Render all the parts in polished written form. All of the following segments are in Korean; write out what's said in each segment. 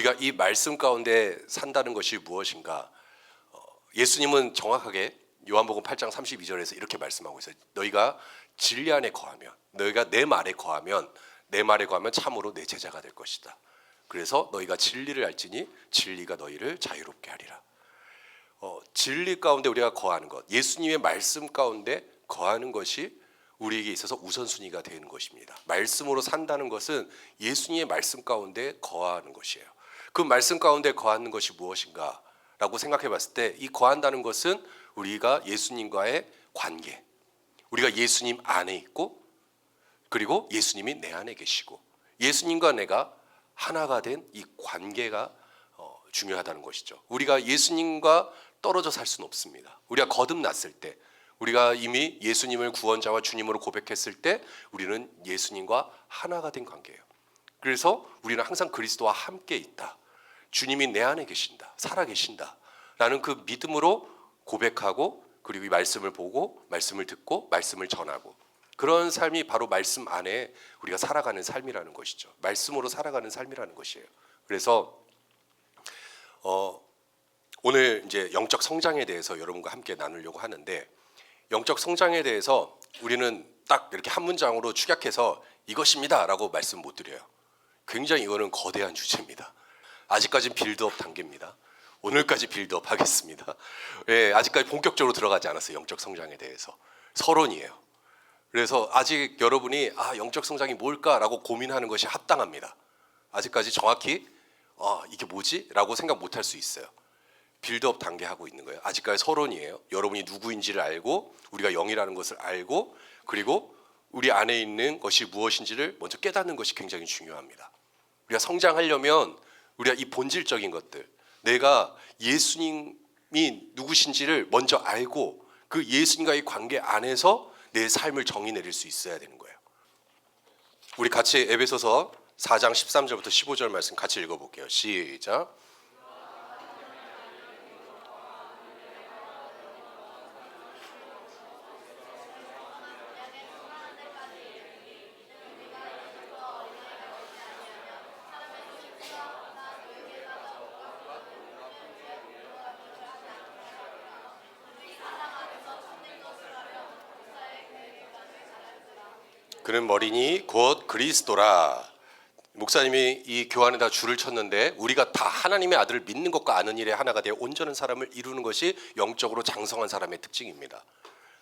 우리가 이 말씀 가운데 산다는 것이 무엇인가? 예수님은 정확하게 요한복음 8장 32절에서 이렇게 말씀하고 있어요. 너희가 진리 안에 거하면, 너희가 내 말에 거하면 참으로 내 제자가 될 것이다. 그래서 너희가 진리를 알지니 진리가 너희를 자유롭게 하리라. 진리 가운데 우리가 거하는 것, 예수님의 말씀 가운데 거하는 것이 우리에게 있어서 우선순위가 되는 것입니다. 말씀으로 산다는 것은 예수님의 말씀 가운데 거하는 것이에요. 그 말씀 가운데 거하는 것이 무엇인가? 라고 생각해 봤을 때 이 거한다는 것은 우리가 예수님과의 관계, 우리가 예수님 안에 있고 그리고 예수님이 내 안에 계시고 예수님과 내가 하나가 된 이 관계가 중요하다는 것이죠. 우리가 예수님과 떨어져 살 수는 없습니다. 우리가 거듭났을 때, 우리가 이미 예수님을 구원자와 주님으로 고백했을 때 우리는 예수님과 하나가 된 관계예요. 그래서 우리는 항상 그리스도와 함께 있다. 주님이 내 안에 계신다, 살아계신다 라는 그 믿음으로 고백하고 그리고 이 말씀을 보고 말씀을 듣고 말씀을 전하고 그런 삶이 바로 말씀 안에 우리가 살아가는 삶이라는 것이죠. 말씀으로 살아가는 삶이라는 것이에요. 그래서 오늘 이제 영적 성장에 대해서 여러분과 함께 나누려고 하는데, 영적 성장에 대해서 우리는 딱 이렇게 한 문장으로 축약해서 이것입니다라고 말씀 못 드려요. 굉장히 이거는 거대한 주제입니다. 아직까지는 빌드업 단계입니다. 오늘까지 빌드업 하겠습니다. 예, 아직까지 본격적으로 들어가지 않았어요. 영적 성장에 대해서 서론이에요. 그래서 아직 여러분이 영적 성장이 뭘까라고 고민하는 것이 합당합니다. 아직까지 정확히 이게 뭐지? 라고 생각 못할 수 있어요. 빌드업 단계 하고 있는 거예요. 아직까지 서론이에요. 여러분이 누구인지를 알고 우리가 영이라는 것을 알고 그리고 우리 안에 있는 것이 무엇인지를 먼저 깨닫는 것이 굉장히 중요합니다. 우리가 성장하려면 우리가 이 본질적인 것들, 내가 예수님이 누구신지를 먼저 알고 그 예수님과의 관계 안에서 내 삶을 정의 내릴 수 있어야 되는 거예요. 우리 같이 에베소서 4장 13절부터 15절 말씀 같이 읽어볼게요. 시작. 그는 머리니 곧 그리스도라. 목사님이 이 교환에다 줄을 쳤는데 우리가 다 하나님의 아들을 믿는 것과 아는 일에 하나가 되어 온전한 사람을 이루는 것이 영적으로 장성한 사람의 특징입니다.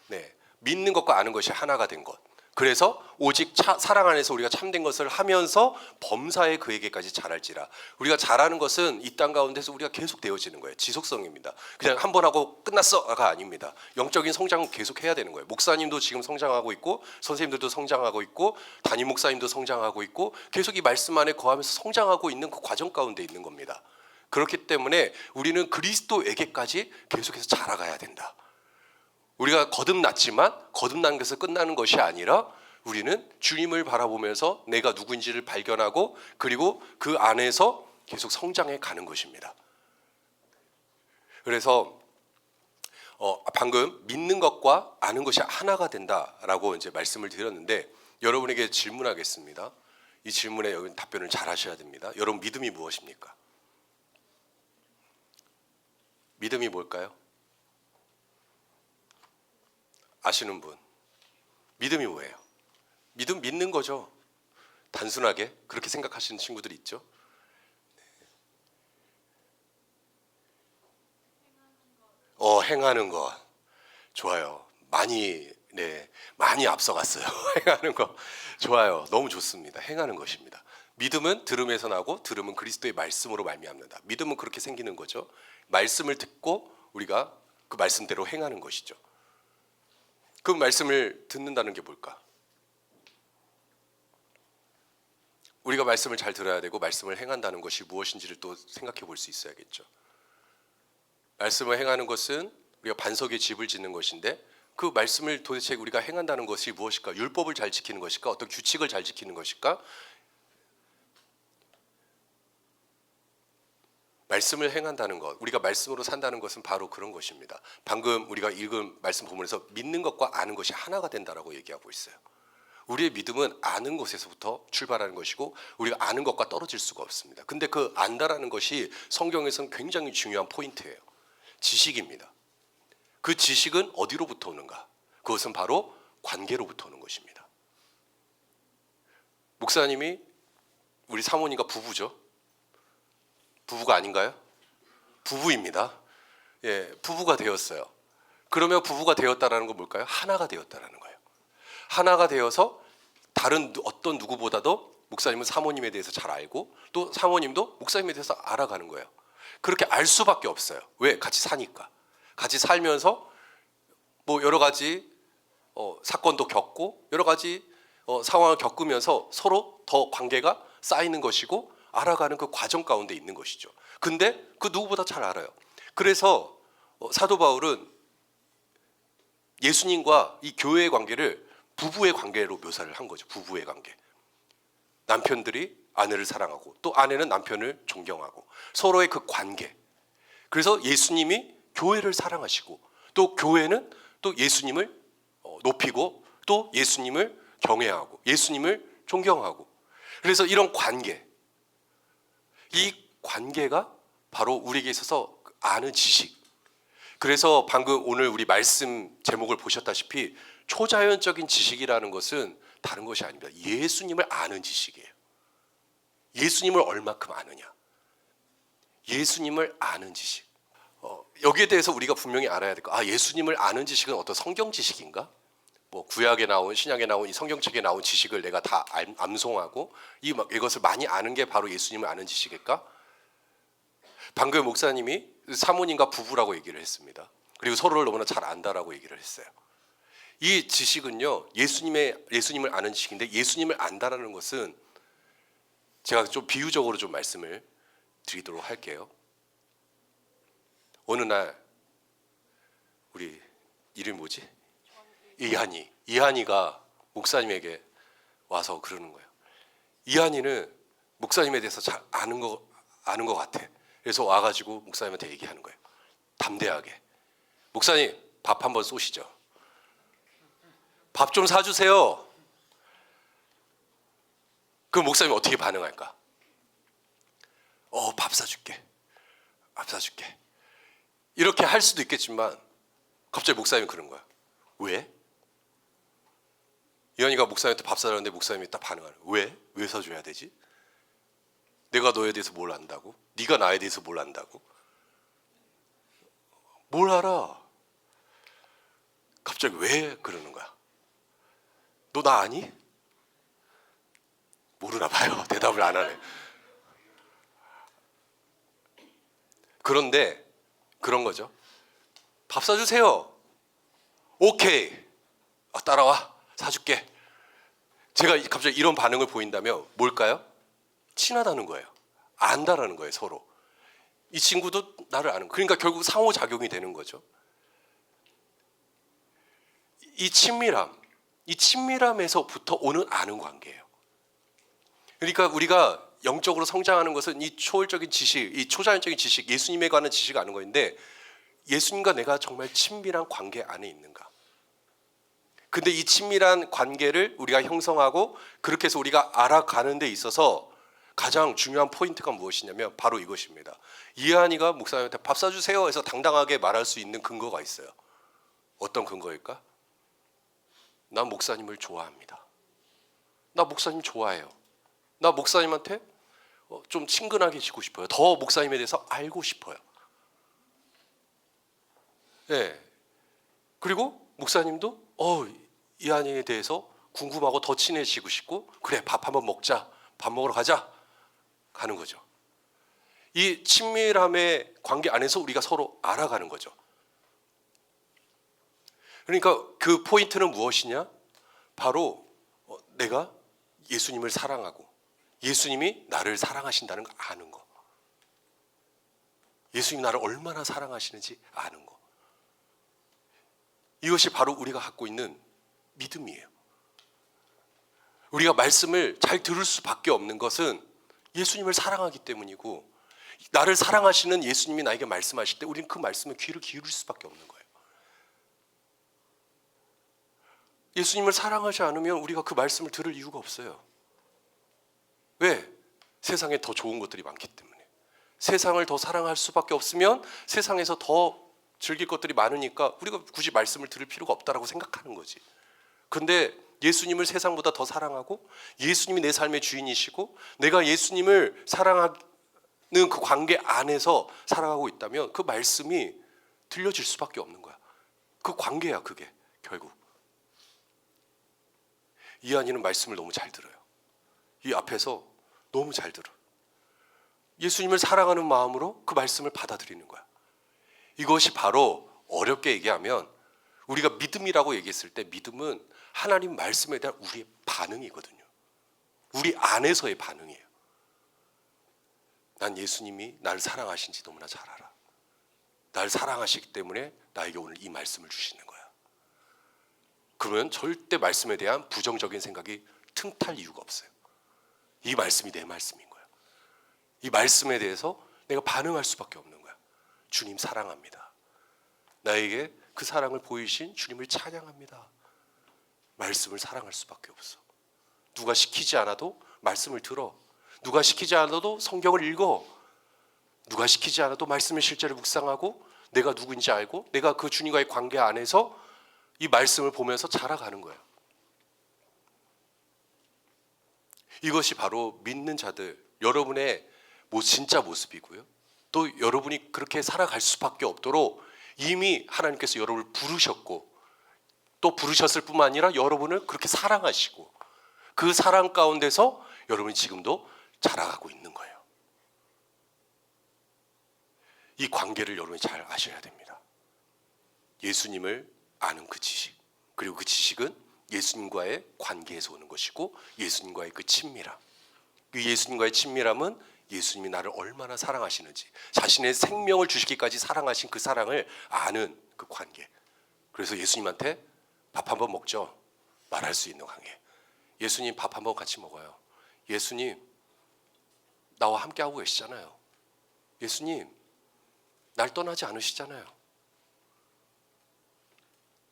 네, 믿는 것과 아는 것이 하나가 된 것. 그래서 오직 사랑 안에서 우리가 참된 것을 하면서 범사에 그에게까지 자랄지라. 우리가 자라는 것은 이 땅 가운데서 우리가 계속 되어지는 거예요. 지속성입니다. 그냥 한 번 하고 끝났어가 아닙니다. 영적인 성장은 계속 해야 되는 거예요. 목사님도 지금 성장하고 있고 선생님들도 성장하고 있고 담임 목사님도 성장하고 있고 계속 이 말씀 안에 거하면서 성장하고 있는 그 과정 가운데 있는 겁니다. 그렇기 때문에 우리는 그리스도에게까지 계속해서 자라가야 된다. 우리가 거듭났지만 거듭난 것에서 끝나는 것이 아니라 우리는 주님을 바라보면서 내가 누구인지를 발견하고 그리고 그 안에서 계속 성장해 가는 것입니다. 그래서 방금 믿는 것과 아는 것이 하나가 된다라고 이제 말씀을 드렸는데 여러분에게 질문하겠습니다. 이 질문에 여러분 답변을 잘 하셔야 됩니다. 여러분 믿음이 무엇입니까? 믿음이 뭘까요? 아시는 분, 믿음이 뭐예요? 믿음 믿는 거죠. 단순하게 그렇게 생각하시는 친구들이 있죠. 행하는 것 좋아요. 많이 앞서갔어요. 행하는 거 좋아요. 너무 좋습니다. 행하는 것입니다. 믿음은 들음에서 나고 들음은 그리스도의 말씀으로 말미암는다. 믿음은 그렇게 생기는 거죠. 말씀을 듣고 우리가 그 말씀대로 행하는 것이죠. 그 말씀을 듣는다는 게 뭘까? 우리가 말씀을 잘 들어야 되고 말씀을 행한다는 것이 무엇인지를 또 생각해 볼 수 있어야겠죠. 말씀을 행하는 것은 우리가 반석에 집을 짓는 것인데 그 말씀을 도대체 우리가 행한다는 것이 무엇일까? 율법을 잘 지키는 것일까? 어떤 규칙을 잘 지키는 것일까? 말씀을 행한다는 것, 우리가 말씀으로 산다는 것은 바로 그런 것입니다. 방금 우리가 읽은 말씀 본문에서 믿는 것과 아는 것이 하나가 된다라고 얘기하고 있어요. 우리의 믿음은 아는 것에서부터 출발하는 것이고 우리가 아는 것과 떨어질 수가 없습니다. 근데 그 안다라는 것이 성경에서는 굉장히 중요한 포인트예요. 지식입니다. 그 지식은 어디로부터 오는가? 그것은 바로 관계로부터 오는 것입니다. 목사님이 우리 사모님과 부부죠. 부부가 아닌가요? 부부입니다. 예, 부부가 되었어요. 그러면 부부가 되었다라는 건 뭘까요? 하나가 되었다라는 거예요. 하나가 되어서 다른 어떤 누구보다도 목사님은 사모님에 대해서 잘 알고 또 사모님도 목사님에 대해서 알아가는 거예요. 그렇게 알 수밖에 없어요. 왜? 같이 사니까. 같이 살면서 뭐 여러 가지 사건도 겪고 여러 가지 상황을 겪으면서 서로 더 관계가 쌓이는 것이고 알아가는 그 과정 가운데 있는 것이죠. 근데 그 누구보다 잘 알아요. 그래서 사도 바울은 예수님과 이 교회의 관계를 부부의 관계로 묘사를 한 거죠. 부부의 관계. 남편들이 아내를 사랑하고 또 아내는 남편을 존경하고 서로의 그 관계. 그래서 예수님이 교회를 사랑하시고 또 교회는 또 예수님을 높이고 또 예수님을 경외하고 예수님을 존경하고 그래서 이런 관계 이 관계가 바로 우리에게 있어서 아는 지식. 그래서 방금 오늘 우리 말씀 제목을 보셨다시피 초자연적인 지식이라는 것은 다른 것이 아닙니다. 예수님을 아는 지식이에요. 예수님을 얼마큼 아느냐. 예수님을 아는 지식. 여기에 대해서 우리가 분명히 알아야 될 거. 예수님을 아는 지식은 어떤 성경 지식인가? 뭐 구약에 나온 신약에 나온 이 성경책에 나온 지식을 내가 다 암송하고 이것을 많이 아는 게 바로 예수님을 아는 지식일까? 방금 목사님이 사모님과 부부라고 얘기를 했습니다. 그리고 서로를 너무나 잘 안다라고 얘기를 했어요. 이 지식은요 예수님을 아는 지식인데 예수님을 안다라는 것은 제가 좀 비유적으로 좀 말씀을 드리도록 할게요. 어느 날 우리 이름이 뭐지? 이한이가 목사님에게 와서 그러는 거예요. 이한이는 목사님에 대해서 잘 아는 것 같아. 그래서 와가지고 목사님한테 얘기하는 거예요. 담대하게. 목사님 밥 한번 쏘시죠. 밥 좀 사주세요. 그럼 목사님이 어떻게 반응할까? 밥 사줄게. 밥 사줄게. 이렇게 할 수도 있겠지만 갑자기 목사님이 그런 거야. 왜? 이한이가 목사님한테 밥 사라는데 목사님이 딱 반응하는 거야. 왜? 왜 사줘야 되지? 내가 너에 대해서 뭘 안다고? 네가 나에 대해서 뭘 안다고? 뭘 알아? 갑자기 왜 그러는 거야? 너 나 아니? 모르나 봐요. 대답을 안 하네. 그런데 그런 거죠. 밥 사주세요. 오케이. 따라와. 사줄게. 제가 갑자기 이런 반응을 보인다면 뭘까요? 친하다는 거예요. 안다라는 거예요. 서로. 이 친구도 나를 아는 거예요. 그러니까 결국 상호작용이 되는 거죠. 이 친밀함에서부터 오는 아는 관계예요. 그러니까 우리가 영적으로 성장하는 것은 이 초월적인 지식, 이 초자연적인 지식, 예수님에 관한 지식을 아는 것인데 예수님과 내가 정말 친밀한 관계 안에 있는가? 근데 이 친밀한 관계를 우리가 형성하고 그렇게 해서 우리가 알아가는 데 있어서 가장 중요한 포인트가 무엇이냐면 바로 이것입니다. 이한이가 목사님한테 밥 사주세요 해서 당당하게 말할 수 있는 근거가 있어요. 어떤 근거일까? 난 목사님을 좋아합니다. 나 목사님 좋아해요. 나 목사님한테 좀 친근하게 지고 싶어요. 더 목사님에 대해서 알고 싶어요. 네. 그리고 목사님도 이한이에 대해서 궁금하고 더 친해지고 싶고 그래 밥 한번 먹자. 밥 먹으러 가자. 가는 거죠. 이 친밀함의 관계 안에서 우리가 서로 알아가는 거죠. 그러니까 그 포인트는 무엇이냐? 바로 내가 예수님을 사랑하고 예수님이 나를 사랑하신다는 거 아는 거. 예수님이 나를 얼마나 사랑하시는지 아는 거. 이것이 바로 우리가 갖고 있는 믿음이에요. 우리가 말씀을 잘 들을 수밖에 없는 것은 예수님을 사랑하기 때문이고 나를 사랑하시는 예수님이 나에게 말씀하실 때 우리는 그 말씀에 귀를 기울일 수밖에 없는 거예요. 예수님을 사랑하지 않으면 우리가 그 말씀을 들을 이유가 없어요. 왜? 세상에 더 좋은 것들이 많기 때문에. 세상을 더 사랑할 수밖에 없으면 세상에서 더 즐길 것들이 많으니까 우리가 굳이 말씀을 들을 필요가 없다라고 생각하는 거지. 근데 예수님을 세상보다 더 사랑하고 예수님이 내 삶의 주인이시고 내가 예수님을 사랑하는 그 관계 안에서 살아가고 있다면 그 말씀이 들려질 수밖에 없는 거야. 그 관계야, 그게 결국. 이한이는 말씀을 너무 잘 들어요. 이 앞에서 너무 잘 들어. 예수님을 사랑하는 마음으로 그 말씀을 받아들이는 거야. 이것이 바로 어렵게 얘기하면 우리가 믿음이라고 얘기했을 때 믿음은 하나님 말씀에 대한 우리의 반응이거든요. 우리 안에서의 반응이에요. 난 예수님이 나를 사랑하신지 너무나 잘 알아. 나를 사랑하시기 때문에 나에게 오늘 이 말씀을 주시는 거야. 그러면 절대 말씀에 대한 부정적인 생각이 틈탈 이유가 없어요. 이 말씀이 내 말씀인 거야. 이 말씀에 대해서 내가 반응할 수밖에 없는 거야. 주님 사랑합니다. 나에게 그 사랑을 보이신 주님을 찬양합니다. 말씀을 사랑할 수밖에 없어. 누가 시키지 않아도 말씀을 들어. 누가 시키지 않아도 성경을 읽어. 누가 시키지 않아도 말씀의 실제를 묵상하고 내가 누구인지 알고 내가 그 주님과의 관계 안에서 이 말씀을 보면서 자라가는 거예요. 이것이 바로 믿는 자들, 여러분의 진짜 모습이고요. 또 여러분이 그렇게 살아갈 수밖에 없도록 이미 하나님께서 여러분을 부르셨고 또 부르셨을 뿐만 아니라 여러분을 그렇게 사랑하시고 그 사랑 가운데서 여러분이 지금도 자라가고 있는 거예요. 이 관계를 여러분이 잘 아셔야 됩니다. 예수님을 아는 그 지식, 그리고 그 지식은 예수님과의 관계에서 오는 것이고 예수님과의 그 친밀함. 그 예수님과의 친밀함은 예수님이 나를 얼마나 사랑하시는지, 자신의 생명을 주시기까지 사랑하신 그 사랑을 아는 그 관계. 그래서 예수님한테 밥 한번 먹죠. 말할 수 있는 관계. 예수님 밥 한번 같이 먹어요. 예수님 나와 함께하고 계시잖아요. 예수님 날 떠나지 않으시잖아요.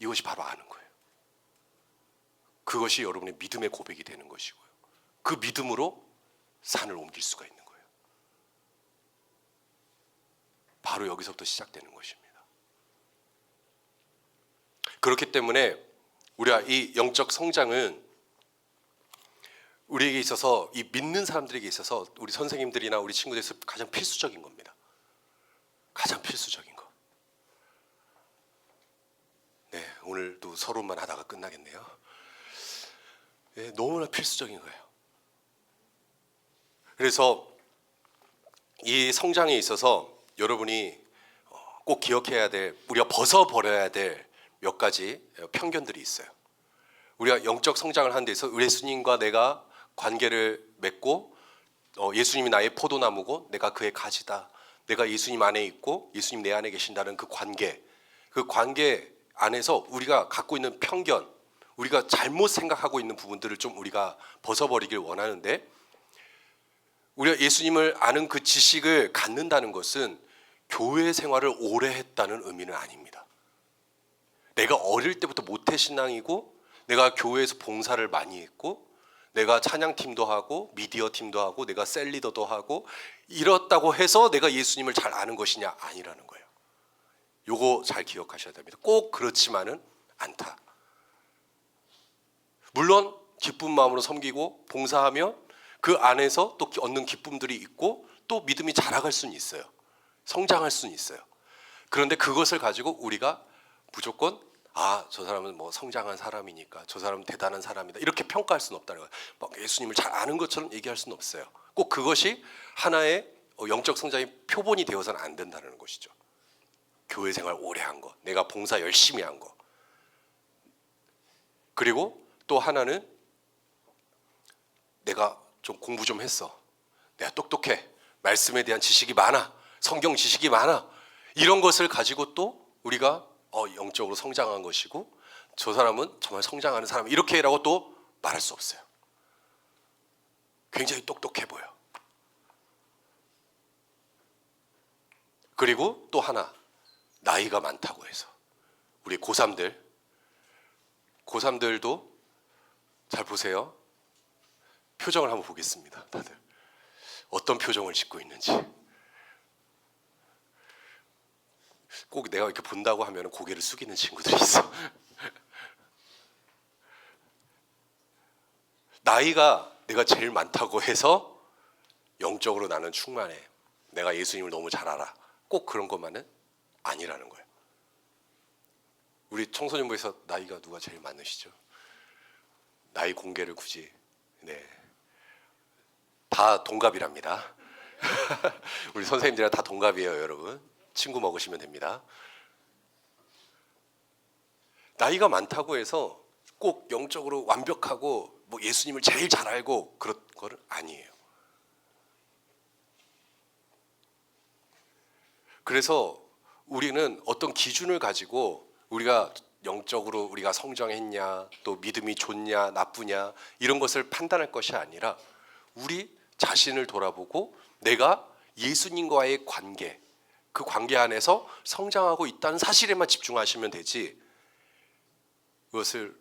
이것이 바로 아는 거예요. 그것이 여러분의 믿음의 고백이 되는 것이고요. 그 믿음으로 산을 옮길 수가 있는 거예요. 바로 여기서부터 시작되는 것입니다. 그렇기 때문에 우리가 이 영적 성장은 우리에게 있어서, 이 믿는 사람들에게 있어서, 우리 선생님들이나 우리 친구들에서 가장 필수적인 겁니다. 가장 필수적인 거. 네, 오늘도 서론만 하다가 끝나겠네요. 네, 너무나 필수적인 거예요. 그래서 이 성장에 있어서 여러분이 꼭 기억해야 될, 우리가 벗어버려야 될 몇 가지 편견들이 있어요. 우리가 영적 성장을 하는 데서 예수님과 내가 관계를 맺고 예수님이 나의 포도나무고 내가 그의 가지다. 내가 예수님 안에 있고 예수님 내 안에 계신다는 그 관계 안에서 우리가 갖고 있는 편견, 우리가 잘못 생각하고 있는 부분들을 좀 우리가 벗어버리길 원하는데, 우리가 예수님을 아는 그 지식을 갖는다는 것은 교회 생활을 오래 했다는 의미는 아닙니다. 내가 어릴 때부터 모태신앙이고 내가 교회에서 봉사를 많이 했고 내가 찬양팀도 하고 미디어 팀도 하고 내가 셀리더도 하고 이렇다고 해서 내가 예수님을 잘 아는 것이냐? 아니라는 거예요. 요거 잘 기억하셔야 됩니다. 꼭 그렇지만은 않다. 물론 기쁜 마음으로 섬기고 봉사하며 그 안에서 또 얻는 기쁨들이 있고 또 믿음이 자라갈 수는 있어요. 성장할 수는 있어요. 그런데 그것을 가지고 우리가 무조건 저 사람은 뭐 성장한 사람이니까 저 사람은 대단한 사람이다 이렇게 평가할 수는 없다는 거예요. 막 예수님을 잘 아는 것처럼 얘기할 수는 없어요. 꼭 그것이 하나의 영적 성장의 표본이 되어서는 안 된다는 것이죠. 교회 생활 오래 한 거, 내가 봉사 열심히 한 거. 그리고 또 하나는 내가 좀 공부 좀 했어. 내가 똑똑해. 말씀에 대한 지식이 많아. 성경 지식이 많아. 이런 것을 가지고 또 우리가 영적으로 성장한 것이고 저 사람은 정말 성장하는 사람 이렇게라고 또 말할 수 없어요. 굉장히 똑똑해 보여. 그리고 또 하나, 나이가 많다고 해서 우리 고3들 고3들도 잘 보세요. 표정을 한번 보겠습니다. 다들 어떤 표정을 짓고 있는지. 꼭 내가 이렇게 본다고 하면 고개를 숙이는 친구들이 있어. 나이가 내가 제일 많다고 해서 영적으로 나는 충만해, 내가 예수님을 너무 잘 알아, 꼭 그런 것만은 아니라는 거예요. 우리 청소년부에서 나이가 누가 제일 많으시죠? 나이 공개를 굳이. 네, 다 동갑이랍니다. 우리 선생님들이랑 다 동갑이에요, 여러분. 친구 먹으시면 됩니다. 나이가 많다고 해서 꼭 영적으로 완벽하고 뭐 예수님을 제일 잘 알고 그런 거는 아니에요. 그래서 우리는 어떤 기준을 가지고 우리가 영적으로 우리가 성장했냐, 또 믿음이 좋냐, 나쁘냐 이런 것을 판단할 것이 아니라 우리 자신을 돌아보고 내가 예수님과의 관계, 그 관계 안에서 성장하고 있다는 사실에만 집중하시면 되지, 그것을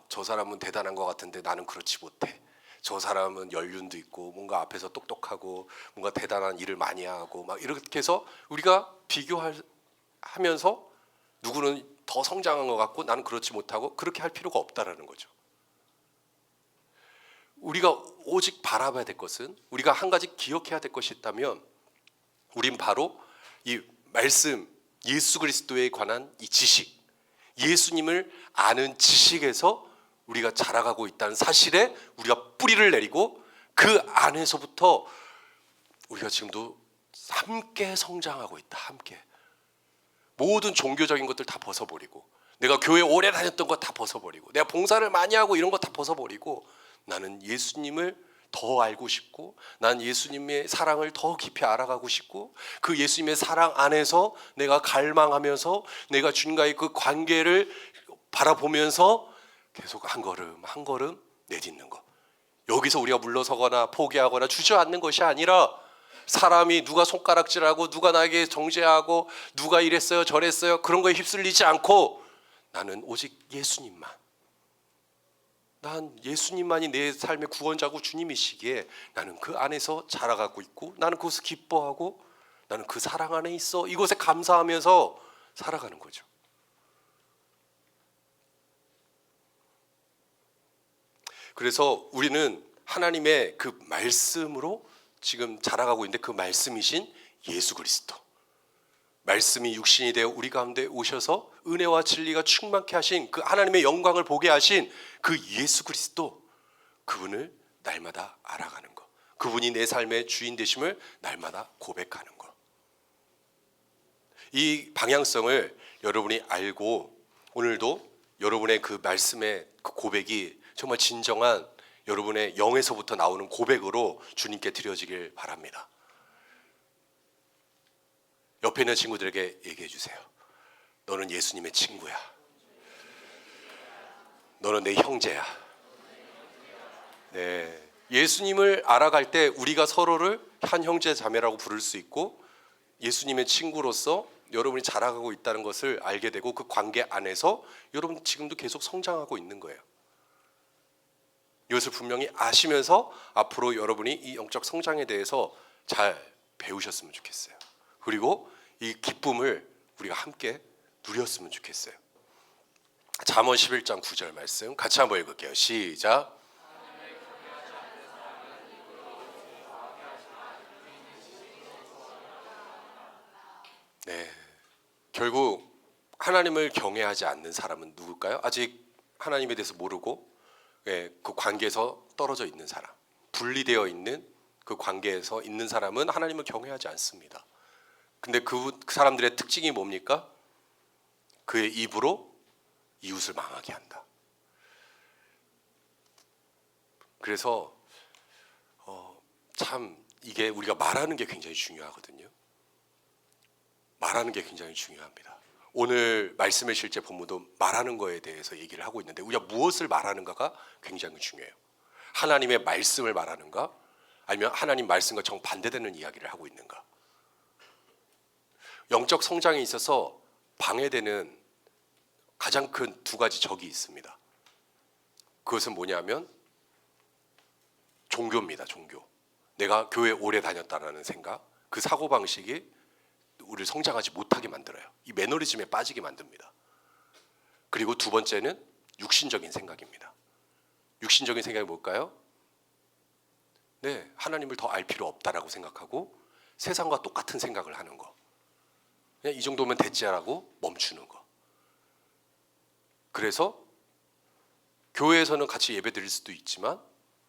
저 사람은 대단한 것 같은데 나는 그렇지 못해, 저 사람은 연륜도 있고 뭔가 앞에서 똑똑하고 뭔가 대단한 일을 많이 하고 막 이렇게 해서 우리가 비교하면서 누구는 더 성장한 것 같고 나는 그렇지 못하고 그렇게 할 필요가 없다라는 거죠. 우리가 오직 바라봐야 될 것은, 우리가 한 가지 기억해야 될 것이 있다면 우린 바로 이 말씀, 예수 그리스도에 관한 이 지식, 예수님을 아는 지식에서 우리가 자라가고 있다는 사실에 우리가 뿌리를 내리고 그 안에서부터 우리가 지금도 함께 성장하고 있다. 함께 모든 종교적인 것들 다 벗어버리고, 내가 교회 오래 다녔던 거 다 벗어버리고, 내가 봉사를 많이 하고 이런 거 다 벗어버리고, 나는 예수님을 더 알고 싶고, 난 예수님의 사랑을 더 깊이 알아가고 싶고, 그 예수님의 사랑 안에서 내가 갈망하면서 내가 주님과의 그 관계를 바라보면서 계속 한 걸음 한 걸음 내딛는 거. 여기서 우리가 물러서거나 포기하거나 주저앉는 것이 아니라, 사람이 누가 손가락질하고 누가 나에게 정죄하고 누가 이랬어요 저랬어요 그런 거에 휩쓸리지 않고, 나는 오직 예수님만, 난 예수님만이 내 삶의 구원자고 주님이시기에 나는 그 안에서 자라가고 있고, 나는 그것을 기뻐하고, 나는 그 사랑 안에 있어, 이것에 감사하면서 살아가는 거죠. 그래서 우리는 하나님의 그 말씀으로 지금 자라가고 있는데, 그 말씀이신 예수 그리스도, 말씀이 육신이 되어 우리 가운데 오셔서 은혜와 진리가 충만케 하신 그 하나님의 영광을 보게 하신 그 예수 그리스도, 그분을 날마다 알아가는 것, 그분이 내 삶의 주인 되심을 날마다 고백하는 것. 이 방향성을 여러분이 알고 오늘도 여러분의 그 말씀의 그 고백이 정말 진정한 여러분의 영에서부터 나오는 고백으로 주님께 드려지길 바랍니다. 옆에 있는 친구들에게 얘기해 주세요. 너는 예수님의 친구야. 너는 내 형제야. 네, 예수님을 알아갈 때 우리가 서로를 한 형제 자매라고 부를 수 있고, 예수님의 친구로서 여러분이 자라가고 있다는 것을 알게 되고, 그 관계 안에서 여러분 지금도 계속 성장하고 있는 거예요. 이것을 분명히 아시면서 앞으로 여러분이 이 영적 성장에 대해서 잘 배우셨으면 좋겠어요. 그리고 이 기쁨을 우리가 함께 누렸으면 좋겠어요. 잠언 11장 9절 말씀 같이 한번 읽을게요. 시작. 네, 결국 하나님을 경외하지 않는 사람은 누굴까요? 아직 하나님에 대해서 모르고 그 관계에서 떨어져 있는 사람, 분리되어 있는 그 관계에서 있는 사람은 하나님을 경외하지 않습니다. 근데 그 사람들의 특징이 뭡니까? 그의 입으로 이웃을 망하게 한다. 그래서 참 이게 우리가 말하는 게 굉장히 중요하거든요. 말하는 게 굉장히 중요합니다. 오늘 말씀의 실제 본문도 말하는 거에 대해서 얘기를 하고 있는데, 우리가 무엇을 말하는가가 굉장히 중요해요. 하나님의 말씀을 말하는가, 아니면 하나님 말씀과 정반대되는 이야기를 하고 있는가. 영적 성장에 있어서 방해되는 가장 큰 두 가지 적이 있습니다. 그것은 뭐냐면 종교입니다. 종교. 내가 교회 오래 다녔다라는 생각, 그 사고방식이 우리를 성장하지 못하게 만들어요. 이 매너리즘에 빠지게 만듭니다. 그리고 두 번째는 육신적인 생각입니다. 육신적인 생각이 뭘까요? 네, 하나님을 더 알 필요 없다라고 생각하고 세상과 똑같은 생각을 하는 거. 그냥 이 정도면 됐지라고 멈추는 거. 그래서 교회에서는 같이 예배 드릴 수도 있지만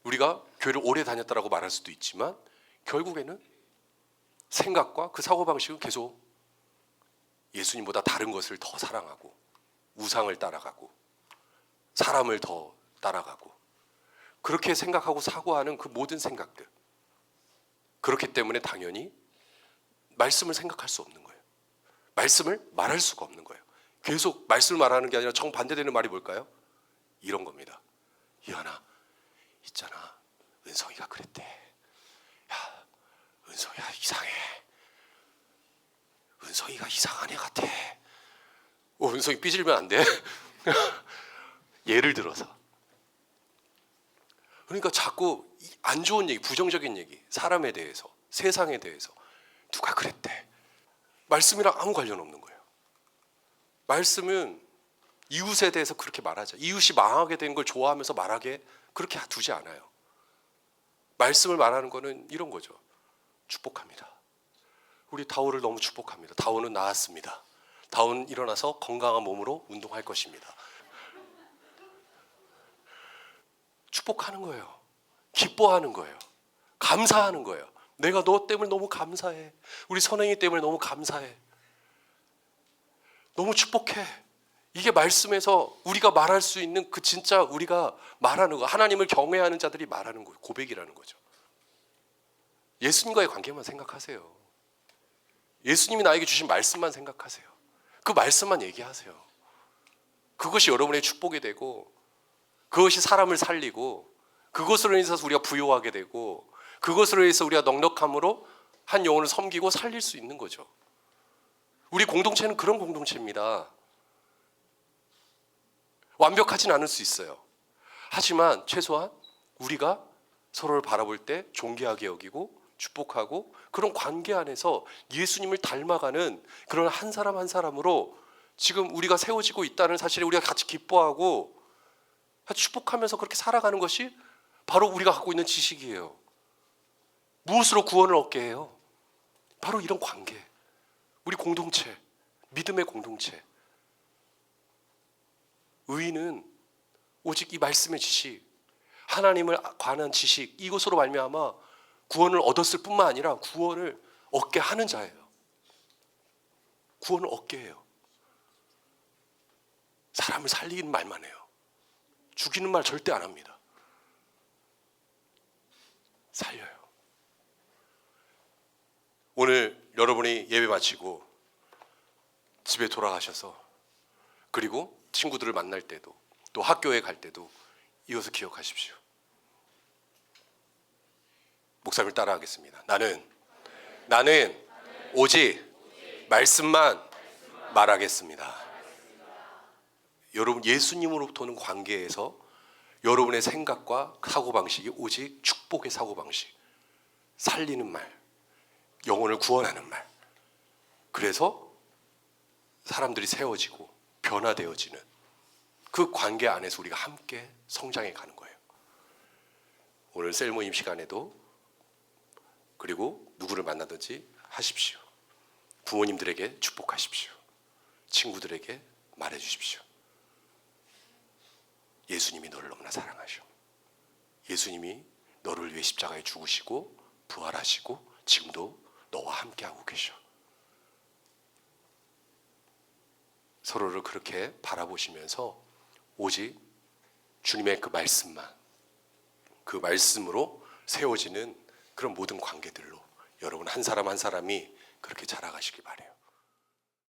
우리가 교회를 오래 다녔다라고 말할 수도 있지만 결국에는 생각과 그 사고방식은 계속 예수님보다 다른 것을 더 사랑하고 우상을 따라가고 사람을 더 따라가고 그렇게 생각하고 사고하는 그 모든 생각들. 그렇기 때문에 당연히 말씀을 생각할 수 없는 거예요. 말씀을 말할 수가 없는 거예요. 계속 말씀을 말하는 게 아니라 정반대되는 말이 뭘까요? 이런 겁니다. 이하나 있잖아, 은성이가 그랬대. 야, 은성이가 이상해. 은성이가 이상한 애 같아. 은성이 삐질면 안 돼. 예를 들어서. 그러니까 자꾸 안 좋은 얘기, 부정적인 얘기, 사람에 대해서, 세상에 대해서 누가 그랬대. 말씀이랑 아무 관련 없는 거예요. 말씀은 이웃에 대해서 그렇게 말하자. 이웃이 망하게 된 걸 좋아하면서 말하게 그렇게 두지 않아요. 말씀을 말하는 거는 이런 거죠. 축복합니다. 우리 다오를 너무 축복합니다. 다오는 나았습니다. 다오는 일어나서 건강한 몸으로 운동할 것입니다. 축복하는 거예요. 기뻐하는 거예요. 감사하는 거예요. 내가 너 때문에 너무 감사해. 우리 선행이 때문에 너무 감사해. 너무 축복해. 이게 말씀에서 우리가 말할 수 있는 그 진짜 우리가 말하는 거, 하나님을 경외하는 자들이 말하는 거, 고백이라는 거죠. 예수님과의 관계만 생각하세요. 예수님이 나에게 주신 말씀만 생각하세요. 그 말씀만 얘기하세요. 그것이 여러분의 축복이 되고 그것이 사람을 살리고 그것으로 인해서 우리가 부요하게 되고 그것으로 인해서 우리가 넉넉함으로 한 영혼을 섬기고 살릴 수 있는 거죠. 우리 공동체는 그런 공동체입니다. 완벽하진 않을 수 있어요. 하지만 최소한 우리가 서로를 바라볼 때 존귀하게 여기고 축복하고 그런 관계 안에서 예수님을 닮아가는 그런 한 사람 한 사람으로 지금 우리가 세워지고 있다는 사실에 우리가 같이 기뻐하고 같이 축복하면서 그렇게 살아가는 것이 바로 우리가 갖고 있는 지식이에요. 무엇으로 구원을 얻게 해요? 바로 이런 관계. 우리 공동체, 믿음의 공동체. 의인은 오직 이 말씀의 지식, 하나님을 관한 지식, 이것으로 말미암아 구원을 얻었을 뿐만 아니라 구원을 얻게 하는 자예요. 구원을 얻게 해요. 사람을 살리는 말만 해요. 죽이는 말 절대 안 합니다. 살려요. 오늘 여러분이 예배 마치고 집에 돌아가셔서 그리고 친구들을 만날 때도 또 학교에 갈 때도 이것을 기억하십시오. 목사님을 따라하겠습니다. 나는 오직 말씀만 말하겠습니다. 여러분 예수님으로부터는 관계에서 여러분의 생각과 사고방식이 오직 축복의 사고방식, 살리는 말, 영혼을 구원하는 말. 그래서 사람들이 세워지고 변화되어지는 그 관계 안에서 우리가 함께 성장해 가는 거예요. 오늘 셀 모임 시간에도 그리고 누구를 만나든지 하십시오. 부모님들에게 축복하십시오. 친구들에게 말해주십시오. 예수님이 너를 너무나 사랑하셔. 예수님이 너를 위해 십자가에 죽으시고 부활하시고 지금도 너와 함께하고 계셔. 서로를 그렇게 바라보시면서 오직 주님의 그 말씀만, 그 말씀으로 세워지는 그런 모든 관계들로 여러분 한 사람 한 사람이 그렇게 자라가시기 바라요.